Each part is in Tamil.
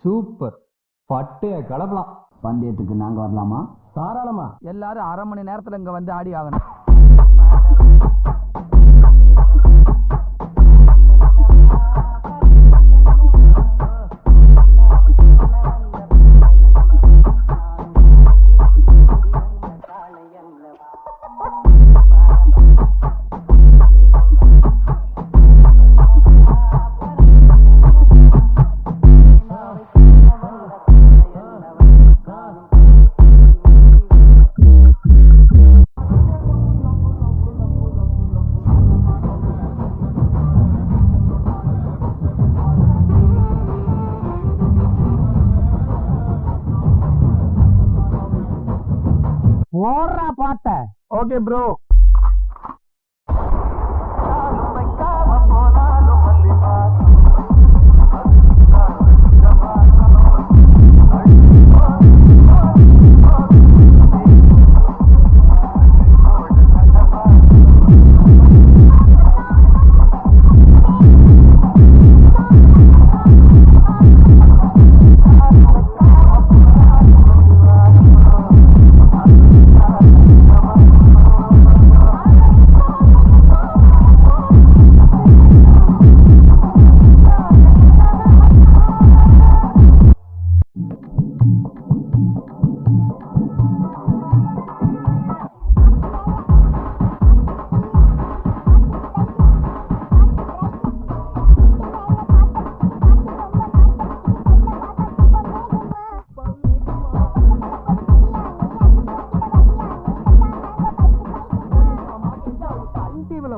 சூப்பர், பட்டைய கலப்பலாம். பந்தயத்துக்கு நாங்க வரலாமா? தாராளமா. எல்லாரும் அரை மணி நேரத்துல இங்க வந்து ஆடி ஆகணும். ஓடுறா பாட்ட. Okay bro.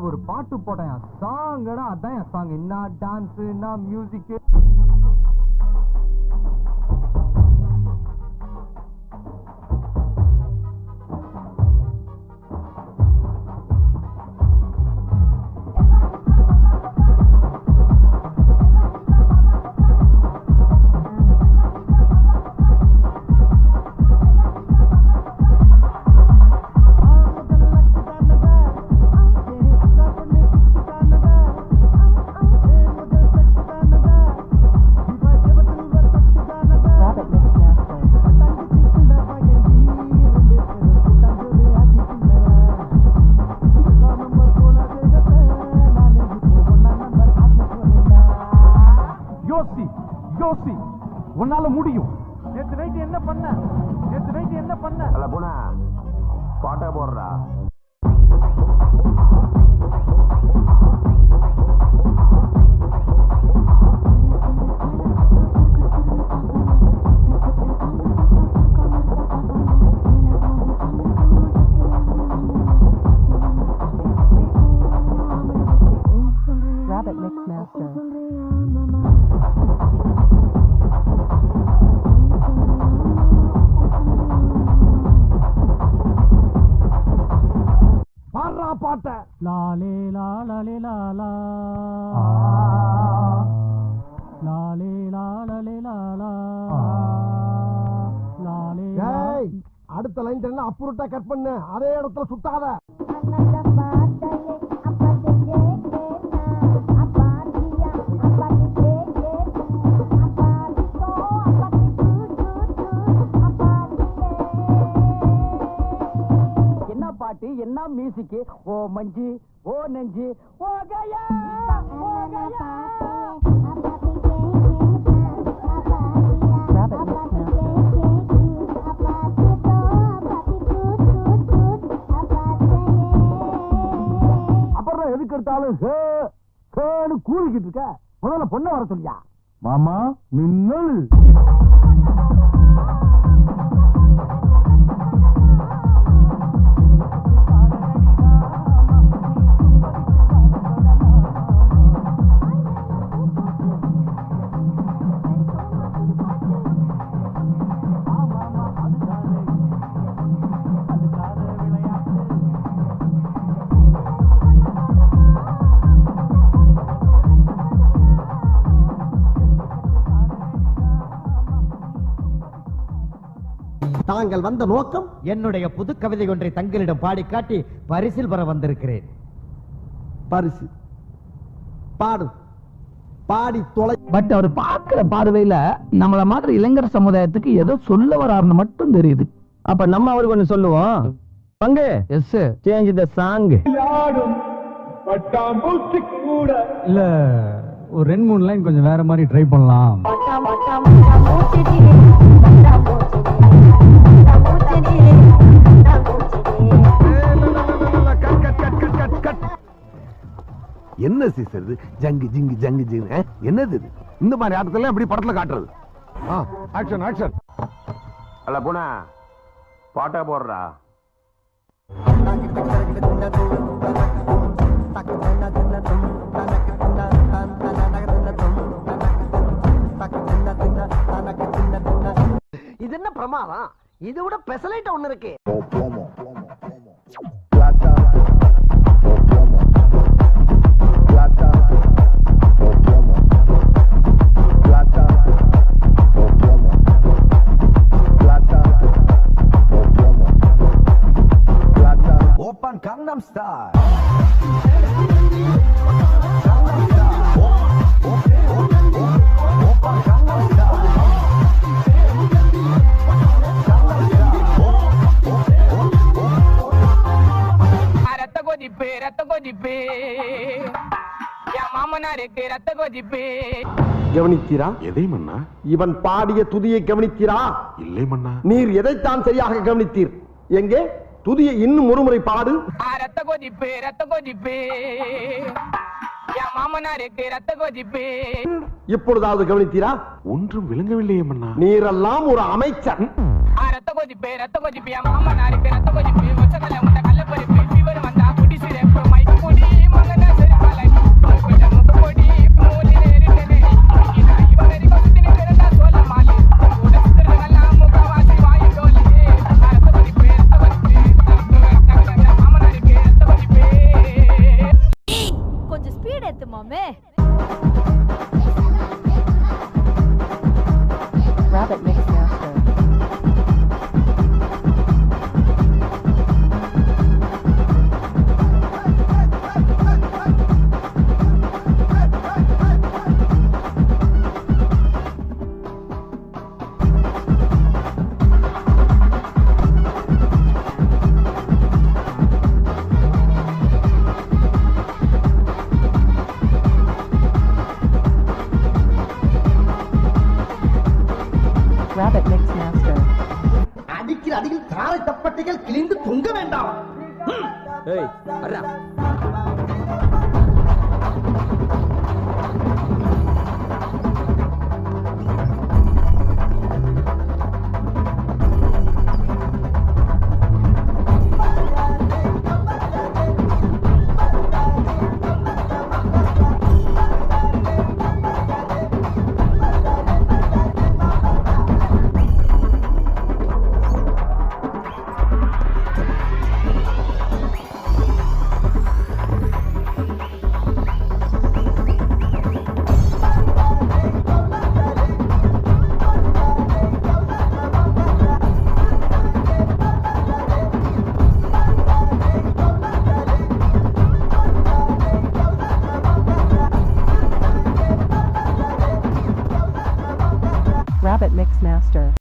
ஒரு பாட்டு போட்டேன், சாங்கடா. அதான் என் சாங். என்ன டான்ஸ், என்ன மியூசிக். யோசி, உன்னால முடியும். நேத்து நைட் என்ன பண்ண? அல்ல போனா பாட்டை போடுறா. Rabbit Mix Master. பாட்ட லாலே லாலே லாலா லாலே லாலே லாலா லாலே. அடுத்த லைன் தெரியல, அப்புறட்டா கட் பண்ணு. அதே இடத்துல சுத்தாத. பாட்டு என்ன மியூசிக். ஓ மஞ்சி, ஓ நெஞ்சி, ஓ கயா, ஓ கயா. அப்புறம் எதுக்கு எடுத்தாலும் கூறிக்கிட்டு இருக்க. முதல்ல பொண்ணை வர சொல்லியா? மாமா மின்னல். தாங்கள் வந்த நோக்கம்? என்னுடைய புது கவிதை ஒன்றை தங்களிடம் பாடி காட்டி பரிசில் பெற வந்திருக்கிறேன். பரிசு பாடு. பாடி தொலை. பட் அவர் பார்க்கிற பார்வையில நம்மள மாதிரி இளைஞர் சமுதாயத்துக்கு ஏதோ சொல்ல வராருன்னு மட்டும் தெரியுது. அப்ப நம்ம அவருக்கு ஒண்ணு சொல்லுவோம். பங்கு எஸ் சேஞ்ச் த சாங். இல்ல ஒரு 2-3 லைன் கொஞ்சம் வேற மாதிரி ட்ரை பண்ணலாம். என்ன சீசர் இது? ஜங்கு ஜிங்கு ஜங்கு ஜிங்கு என்னது இது? இந்த மாதிரி ஆட்டத்துல எப்படி படத்துல காட்டுறது? Action action. அல்ல பூனா பாட்டா போடுறா. இது என்ன பிரமாதம்? இதை விட பெசலைட் ஒண்ணு இருக்கு. ஓப்பன் கங்னம் ஸ்டார். கவனித்தீரா? எதை மன்னா? இவன் பாடிய துதியை கவனித்தீரா? இல்லை மன்னா. நீர் எதைத்தான் சரியாக கவனித்தீர்? எங்கே துதியை இன்னும் ஒருமுறை பாடு. ரத்த கொதிப்பு ரத்த கொதிப்பு மாமனாருக்கு ரத்த கொதிப்பு. இப்பொழுதாவது கவனித்தீரா? ஒன்றும் விளங்கவில்லையே மன்னா. நீரெல்லாம் ஒரு அமைச்சர். ரத்த கொதிப்பு மாமனாருக்கு ரத்த கொதிப்பு. ஒச்சக்கல்ல முட்டை கல்ல பருப்பு ஃபீவர் வந்தா குடி சிறப்பு மைக்கு பொடி மகனா செருப்பாலை முப்பொடி மூலில இருக்கனே இவரடி கொத்தினே பிறந்தா சொல்ல மாலே கூட சுத்தறதெல்லாம் முகவாசி வாயு டோலி. ரத்த கொதிப்பு மாமனாருக்கு ரத்த கொதிப்பு. கொஞ்சம் ஸ்பீட் ஏத்து மாமே. Rabbit Mix Master. Rabbit Mix Master. அடிக்கிற அடியில் காலை தப்பட்டைகள் கிழிந்து தொங்க வேண்டாம். ஏய் அடடா. Rabbit Mix Master.